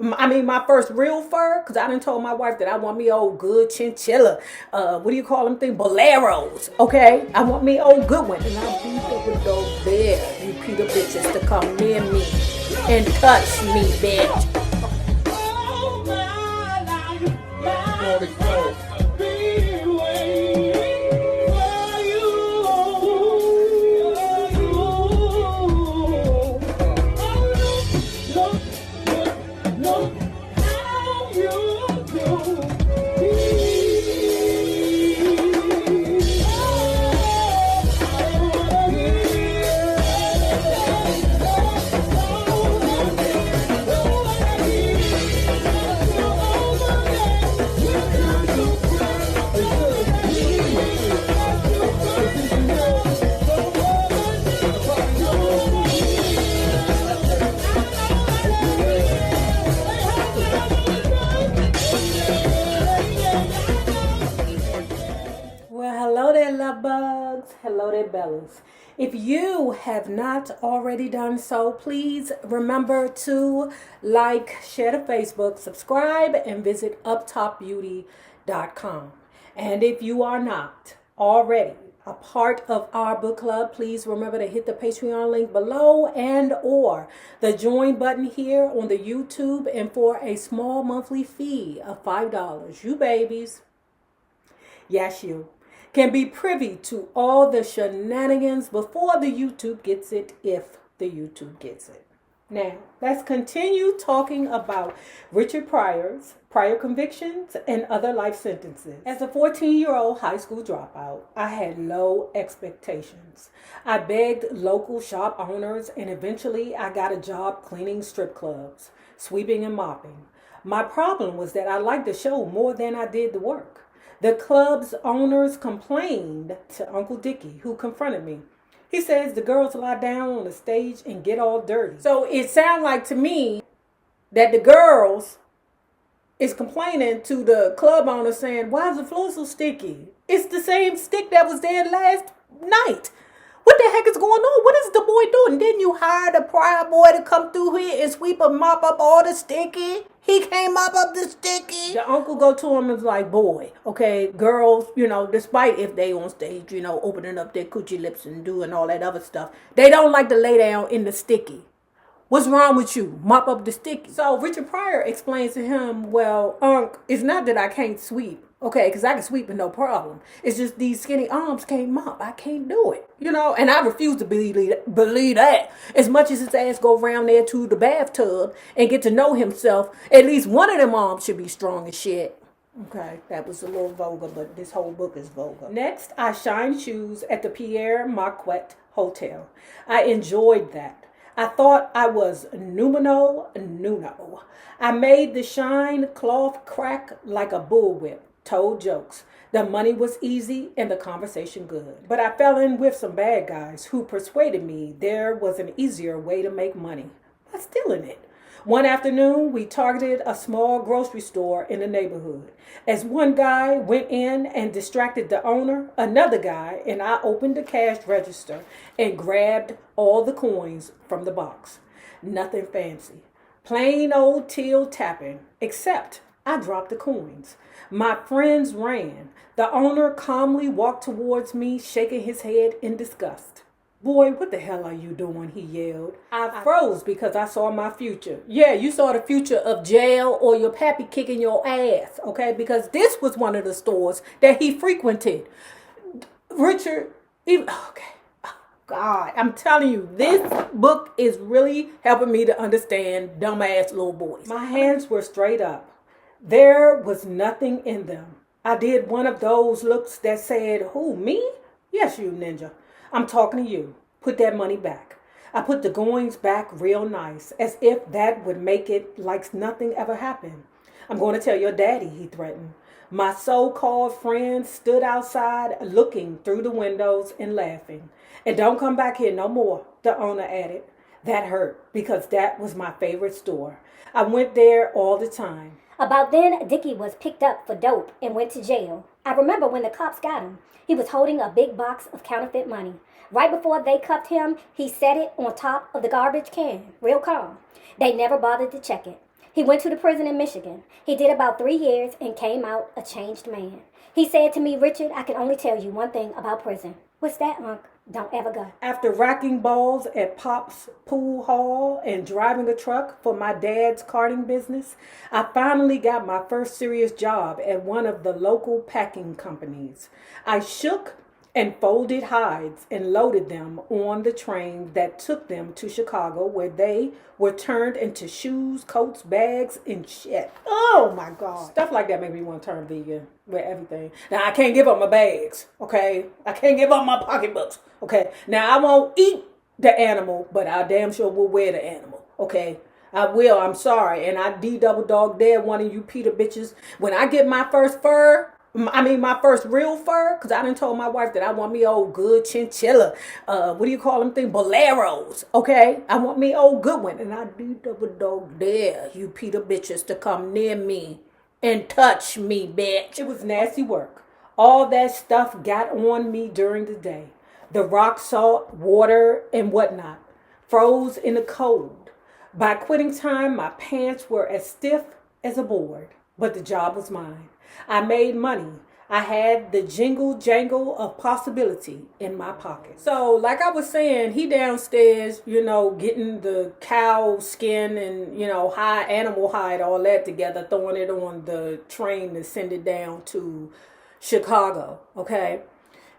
My first real fur, because I done told my wife that I want me old good chinchilla, what do you call them thing? Boleros, okay? I want me old good one. And I'll be there with those there, you Peter bitches, to come near me and touch me, bitch. Bugs, hello there, Bellas. If you have not already done so, please remember to like, share to Facebook, subscribe, and visit uptopbeauty.com. And if you are not already a part of our book club, please remember to hit the Patreon link below and or the join button here on the YouTube, and for a small monthly fee of $5, you babies, yes you, can be privy to all the shenanigans before the YouTube gets it, if the YouTube gets it. Now, let's continue talking about Richard Pryor's prior convictions and other life sentences. As a 14-year-old high school dropout, I had low expectations. I begged local shop owners, and eventually I got a job cleaning strip clubs, sweeping and mopping. My problem was that I liked the show more than I did the work. The club's owners complained to Uncle Dicky, who confronted me. He says the girls lie down on the stage and get all dirty. So it sounds like to me that the girls is complaining to the club owner saying, why is the floor so sticky? It's the same stick that was there last night. What the heck is going on? What is the boy doing? Didn't you hire the Pryor boy to come through here and sweep and mop up all the sticky? He can't mop up the sticky. The uncle go to him and is like, boy, okay, girls, despite if they on stage, opening up their coochie lips and doing all that other stuff, they don't like to lay down in the sticky. What's wrong with you? Mop up the sticky. So Richard Pryor explains to him, well, Unc, it's not that I can't sweep. Okay, because I can sweep with no problem. It's just these skinny arms can't mop. I can't do it. And I refuse to believe that. As much as his ass go around there to the bathtub and get to know himself, at least one of them arms should be strong as shit. Okay, that was a little vulgar, but this whole book is vulgar. Next, I shined shoes at the Pierre Marquette Hotel. I enjoyed that. I thought I was numero uno. I made the shine cloth crack like a bullwhip. Told jokes. The money was easy and the conversation good. But I fell in with some bad guys who persuaded me there was an easier way to make money by stealing it. One afternoon, we targeted a small grocery store in the neighborhood. As one guy went in and distracted the owner, another guy and I opened the cash register and grabbed all the coins from the box. Nothing fancy. Plain old till tapping, except I dropped the coins. My friends ran. The owner calmly walked towards me, shaking his head in disgust. Boy, what the hell are you doing? He yelled. I froze because I saw my future. Yeah, you saw the future of jail or your pappy kicking your ass, okay? Because this was one of the stores that he frequented. Richard, okay. God, I'm telling you, this book is really helping me to understand dumbass little boys. My hands were straight up. There was nothing in them. I did one of those looks that said, who, me? Yes, you ninja. I'm talking to you. Put that money back. I put the goings back real nice, as if that would make it like nothing ever happened. I'm going to tell your daddy, he threatened. My so-called friends stood outside looking through the windows and laughing. And don't come back here no more, the owner added. That hurt because that was my favorite store. I went there all the time. About then, Dicky was picked up for dope and went to jail. I remember when the cops got him, he was holding a big box of counterfeit money. Right before they cuffed him, he set it on top of the garbage can, real calm. They never bothered to check it. He went to the prison in Michigan. He did about 3 years and came out a changed man. He said to me, Richard, I can only tell you one thing about prison. What's that, Unc? Don't ever go. After racking balls at Pop's pool hall and driving a truck for my dad's carting business, I finally got my first serious job at one of the local packing companies. I shook and folded hides and loaded them on the train that took them to Chicago, where they were turned into shoes, coats, bags, and shit. Oh my God. Stuff like that made me want to turn vegan with everything. Now, I can't give up my bags, okay? I can't give up my pocketbooks, okay? Now, I won't eat the animal, but I damn sure will wear the animal, okay? I will, I'm sorry. And I double dog dare one of you Peter bitches. When I get my first my first real fur, because I done told my wife that I want me old good chinchilla, what do you call them thing? Boleros, okay? I want me old good one. And I double dog dare you Peter bitches to come near me and touch me, bitch. It was nasty work. All that stuff got on me during the day. The rock salt, water, and whatnot. Froze in the cold. By quitting time, my pants were as stiff as a board, but the job was mine. I made money. I had the jingle jangle of possibility in my pocket. So, like I was saying, he downstairs, getting the cow skin and, animal hide, all that together, throwing it on the train to send it down to Chicago, okay?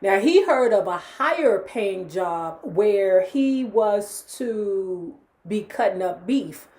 Now, he heard of a higher paying job where he was to be cutting up beef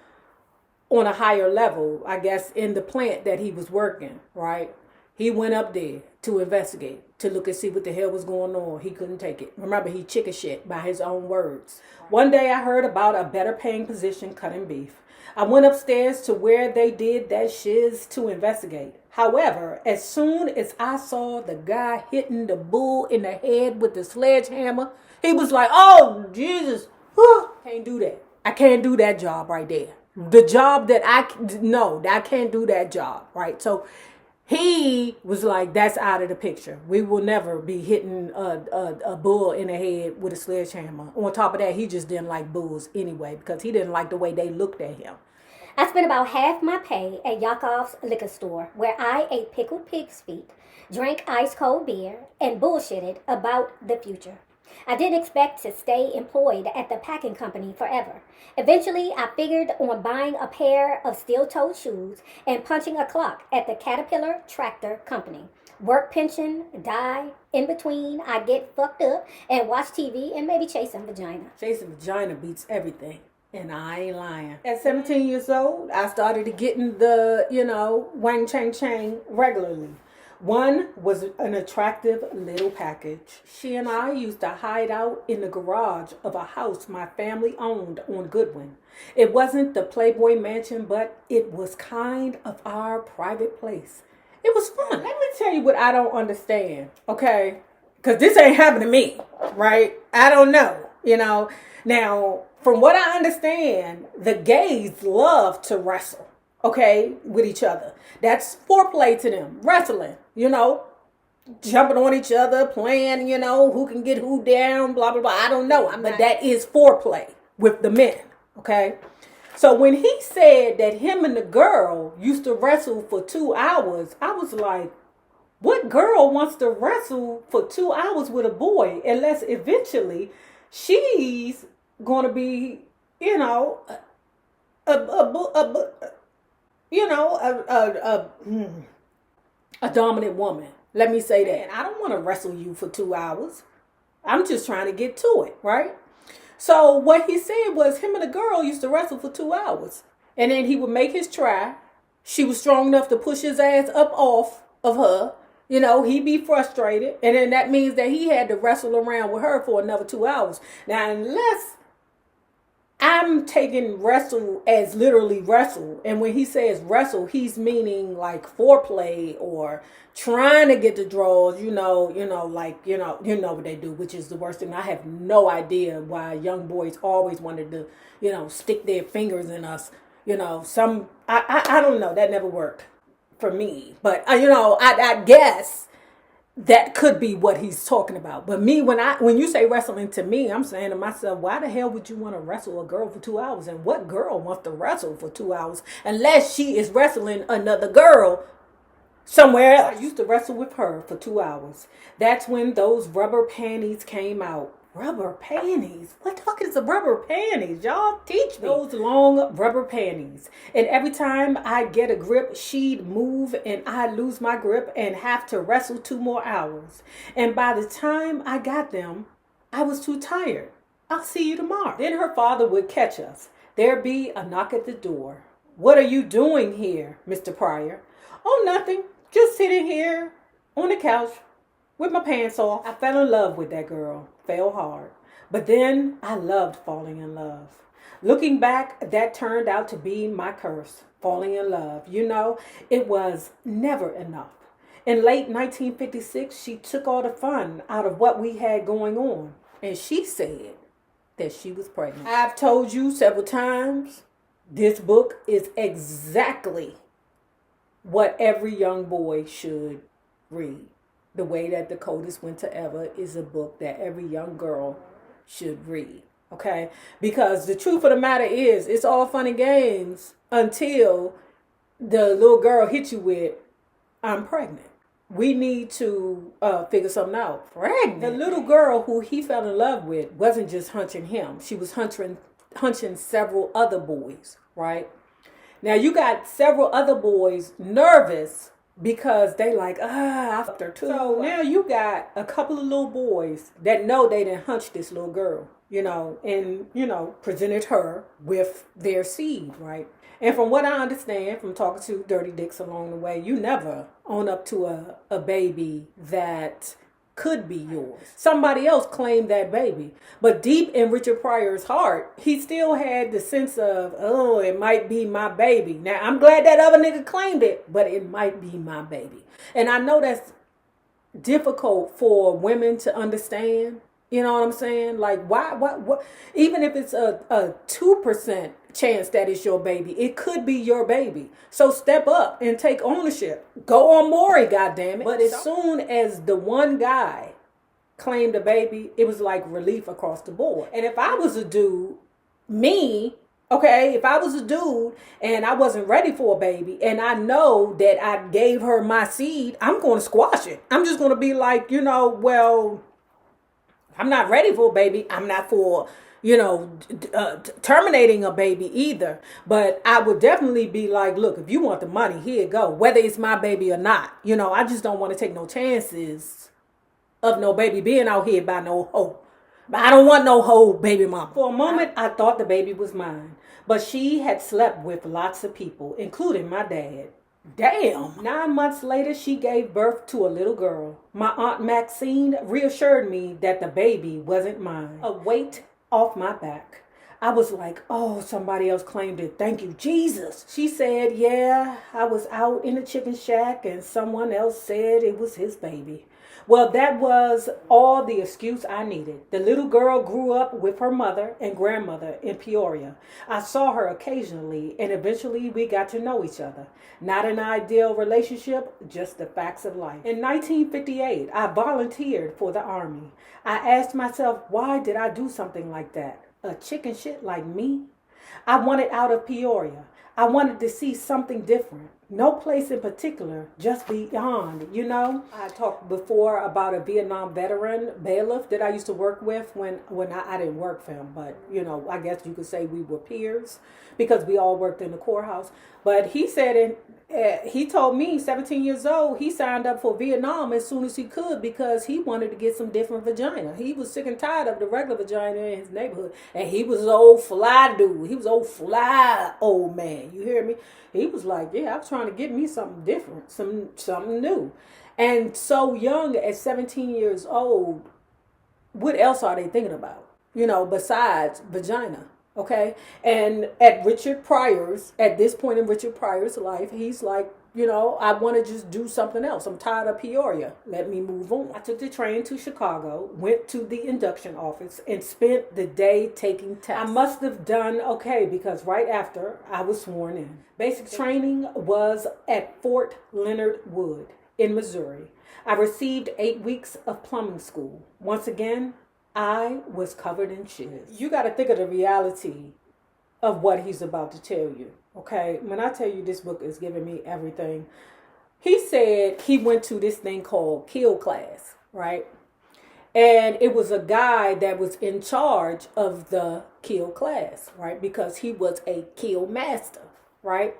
on a higher level, I guess, in the plant that he was working, right? He went up there to investigate, to look and see what the hell was going on. He couldn't take it. Remember, he chicken shit by his own words. One day I heard about a better paying position cutting beef. I went upstairs to where they did that shiz to investigate. However, as soon as I saw the guy hitting the bull in the head with the sledgehammer, he was like, oh, Jesus, can't do that. I can't do that job right there. The job that I can't do that job, right? So he was like, that's out of the picture. We will never be hitting a bull in the head with a sledgehammer. On top of that, he just didn't like bulls anyway because he didn't like the way they looked at him. I spent about half my pay at Yakov's liquor store, where I ate pickled pig's feet, drank ice cold beer, and bullshitted about the future. I didn't expect to stay employed at the packing company forever. Eventually, I figured on buying a pair of steel-toed shoes and punching a clock at the Caterpillar Tractor Company. Work pension, die, in between, I get fucked up and watch TV and maybe chase some vagina. Chasing vagina beats everything. And I ain't lying. At 17 years old, I started getting the, wang chang chang regularly. One was an attractive little package. She and I used to hide out in the garage of a house my family owned on Goodwin. It wasn't the Playboy Mansion, but it was kind of our private place. It was fun. Let me tell you what I don't understand, okay? Because this ain't happened to me, right? I don't know, Now, from what I understand, the gays love to wrestle, okay, with each other. That's foreplay to them. Wrestling, jumping on each other, playing, who can get who down, blah, blah, blah. I don't know. But that is foreplay with the men, okay? So when he said that him and the girl used to wrestle for 2 hours, I was like, what girl wants to wrestle for 2 hours with a boy unless eventually she's going to be, a dominant woman. Let me say that. And I don't want to wrestle you for 2 hours. I'm just trying to get to it, right? So what he said was him and the girl used to wrestle for 2 hours. And then he would make his try. She was strong enough to push his ass up off of her. He'd be frustrated. And then that means that he had to wrestle around with her for another 2 hours. Now, unless I'm taking wrestle as literally wrestle. And when he says wrestle, he's meaning like foreplay or trying to get the draws, you know what they do, which is the worst thing. I have no idea why young boys always wanted to, stick their fingers in us. I don't know. That never worked for me. But, I guess that could be what he's talking about. But me, when you say wrestling to me, I'm saying to myself, why the hell would you want to wrestle a girl for 2 hours? And what girl wants to wrestle for 2 hours unless she is wrestling another girl somewhere else? I used to wrestle with her for 2 hours. That's when those rubber panties came out. Rubber panties? What the fuck is the rubber panties? Y'all teach me. Those long rubber panties. And every time I get a grip, she'd move and I'd lose my grip and have to wrestle 2 more hours. And by the time I got them, I was too tired. I'll see you tomorrow. Then her father would catch us. There'd be a knock at the door. What are you doing here, Mr. Pryor? Oh, nothing. Just sitting here on the couch with my pants off. I fell in love with that girl. Fell hard. But then I loved falling in love. Looking back, that turned out to be my curse. Falling in love. You know, it was never enough. In late 1956, she took all the fun out of what we had going on. And she said that she was pregnant. I've told you several times, this book is exactly what every young boy should read. The Way That the Coldest Winter Ever is a book that every young girl should read. Okay? Because the truth of the matter is, it's all fun and games until the little girl hits you with, I'm pregnant. We need to figure something out. Pregnant? The little girl who he fell in love with wasn't just hunching him. She was hunching several other boys, right? Now you got several other boys nervous because they like, I fucked her too. So now you got a couple of little boys that know they didn't hunch this little girl, and, presented her with their seed, right? And from what I understand from talking to dirty dicks along the way, you never own up to a baby that could be yours. Somebody else claimed that baby. But deep in Richard Pryor's heart, he still had the sense of, oh, it might be my baby. Now, I'm glad that other nigga claimed it, but it might be my baby. And I know that's difficult for women to understand. You know what I'm saying? Like, what? Even if it's a 2% chance that it's your baby, it could be your baby. So step up and take ownership. Go on Maury, goddammit. But as soon as the one guy claimed a baby, it was like relief across the board. And if I was a dude, if I was a dude and I wasn't ready for a baby and I know that I gave her my seed, I'm going to squash it. I'm just going to be like, I'm not ready for a baby. I'm not for, terminating a baby either. But I would definitely be like, look, if you want the money, here you go. Whether it's my baby or not. I just don't want to take no chances of no baby being out here by no hoe. But I don't want no hoe baby mama. For a moment, I thought the baby was mine. But she had slept with lots of people, including my dad. Damn. 9 months later, she gave birth to a little girl. My Aunt Maxine reassured me that the baby wasn't mine. A weight off my back. I was like, oh, somebody else claimed it. Thank you, Jesus. She said, yeah, I was out in the chicken shack and someone else said it was his baby. Well, that was all the excuse I needed. The little girl grew up with her mother and grandmother in Peoria. I saw her occasionally, and eventually we got to know each other. Not an ideal relationship, just the facts of life. In 1958, I volunteered for the Army. I asked myself, why did I do something like that? A chicken shit like me? I wanted out of Peoria. I wanted to see something different. No place in particular, just beyond, I talked before about a Vietnam veteran bailiff that I used to work with when I didn't work for him, but, I guess you could say we were peers because we all worked in the courthouse. But he said, he told me, 17 years old, he signed up for Vietnam as soon as he could because he wanted to get some different vagina. He was sick and tired of the regular vagina in his neighborhood. And he was an old fly dude. He was an old fly old man. You hear me? He was like, yeah, I was trying to get me something different, something new. And so young at 17 years old, what else are they thinking about? Besides vagina. Okay. And at this point in Richard Pryor's life, he's like, I want to just do something else. I'm tired of Peoria. Let me move on. I took the train to Chicago, went to the induction office, and spent the day taking tests. I must have done okay because right after I was sworn in. Basic training was at Fort Leonard Wood in Missouri. I received 8 weeks of plumbing school. Once again, I was covered in shiz. You got to think of the reality of what he's about to tell you. Okay, when I tell you this book is giving me everything. He said he went to this thing called Kill class, right? And it was a guy that was in charge of the kill class, right? Because he was a kill master, right?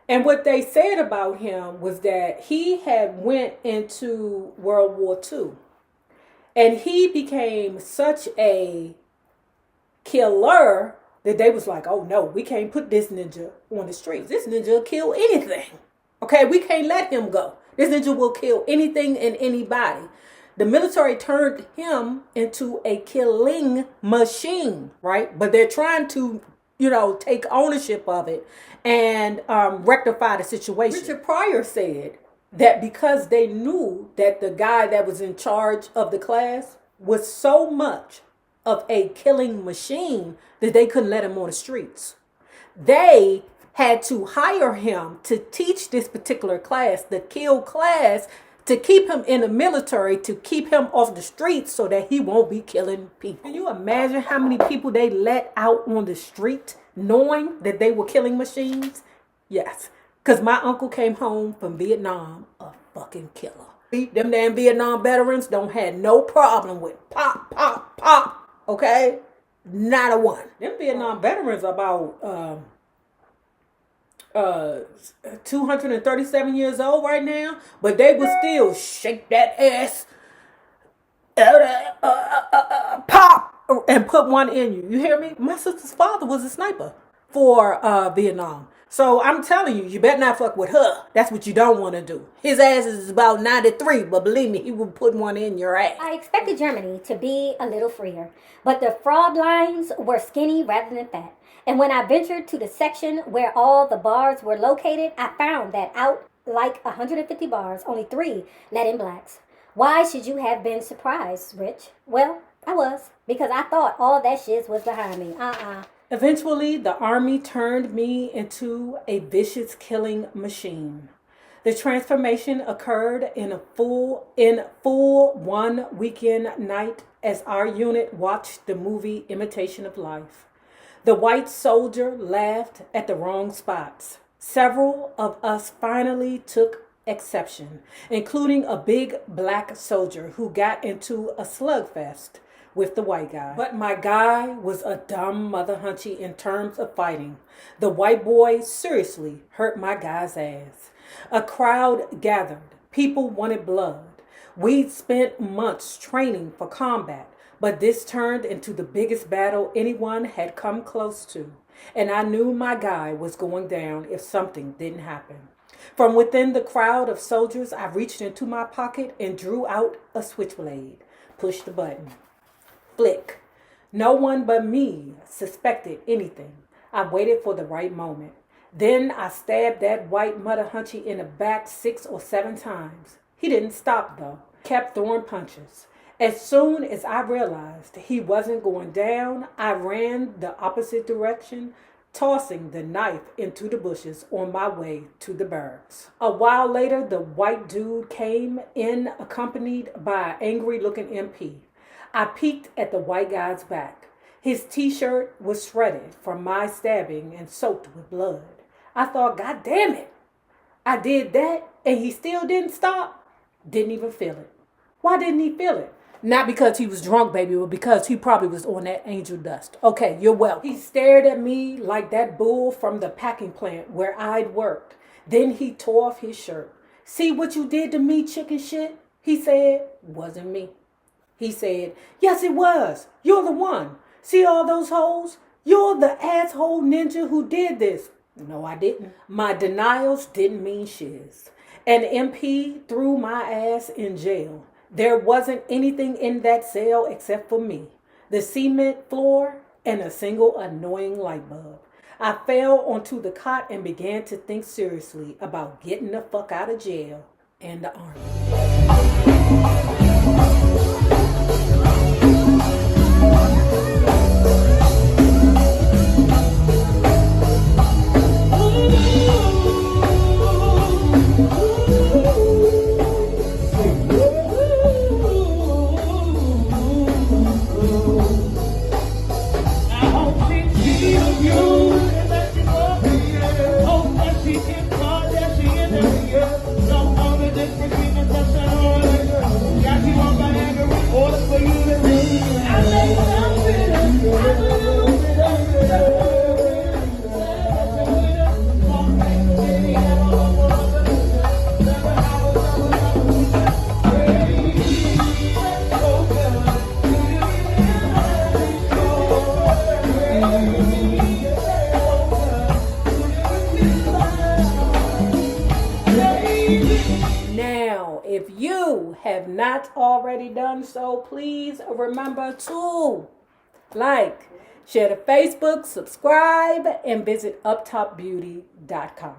And what they said about him was that he had went into World War II. And he became such a killer that they was like, oh no, we can't put this ninja on the streets. This ninja will kill anything. Okay, we can't let him go. This ninja will kill anything and anybody. The military turned him into a killing machine, right? But they're trying to, take ownership of it and rectify the situation. Richard Pryor said that because they knew that the guy that was in charge of the class was so much of a killing machine that they couldn't let him on the streets. They had to hire him to teach this particular class, the kill class, to keep him in the military, to keep him off the streets so that he won't be killing people. Can you imagine how many people they let out on the street knowing that they were killing machines? Yes, because my uncle came home from Vietnam a fucking killer. Them damn Vietnam veterans don't have no problem with pop, pop, pop, okay? Not a one. Them Vietnam veterans are about 237 years old right now, but they will still shake that ass, pop, and put one in you. You hear me? My sister's father was a sniper for Vietnam. So I'm telling you, you better not fuck with her. That's what you don't want to do. His ass is about 93, but believe me, he will put one in your ass. I expected Germany to be a little freer, but the fraud lines were skinny rather than fat. And when I ventured to the section where all the bars were located, I found that out like 150 bars, only 3 let in blacks. Why should you have been surprised, Rich? Well, I was, because I thought all that shit was behind me. Eventually, the army turned me into a vicious killing machine. The transformation occurred in full 1 weekend night as our unit watched the movie Imitation of Life. The white soldier laughed at the wrong spots. Several of us finally took exception, including a big black soldier who got into a slugfest with the white guy. But my guy was a dumb mother hunchy in terms of fighting. The white boy seriously hurt my guy's ass. A crowd gathered. People wanted blood. We'd spent months training for combat, but this turned into the biggest battle anyone had come close to. And I knew my guy was going down if something didn't happen. From within the crowd of soldiers, I reached into my pocket and drew out a switchblade. Pushed the button. Flick. No one but me suspected anything. I waited for the right moment. Then I stabbed that white mother hunchy in the back 6 or 7 times. He didn't stop though. Kept throwing punches. As soon as I realized he wasn't going down, I ran the opposite direction, tossing the knife into the bushes on my way to the barracks. A while later, the white dude came in accompanied by an angry-looking MP. I peeked at the white guy's back. His t-shirt was shredded from my stabbing and soaked with blood. I thought, God damn it. I did that and he still didn't stop. Didn't even feel it. Why didn't he feel it? Not because he was drunk, baby, but because he probably was on that angel dust. Okay, you're welcome. He stared at me like that bull from the packing plant where I'd worked. Then he tore off his shirt. See what you did to me, chicken shit? He said, wasn't me. He said, yes, it was. You're the one. See all those holes? You're the asshole ninja who did this. No, I didn't. My denials didn't mean shiz. An MP threw my ass in jail. There wasn't anything in that cell except for me, the cement floor, and a single annoying light bulb. I fell onto the cot and began to think seriously about getting the fuck out of jail and the army. if you have not already done so, please remember to like, share the Facebook, subscribe, and visit uptopbeauty.com.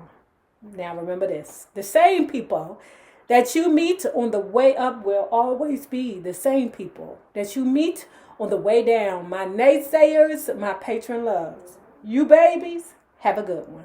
Now remember this, the same people that you meet on the way up will always be the same people that you meet on the way down. My naysayers, my patron loves. You babies, have a good one.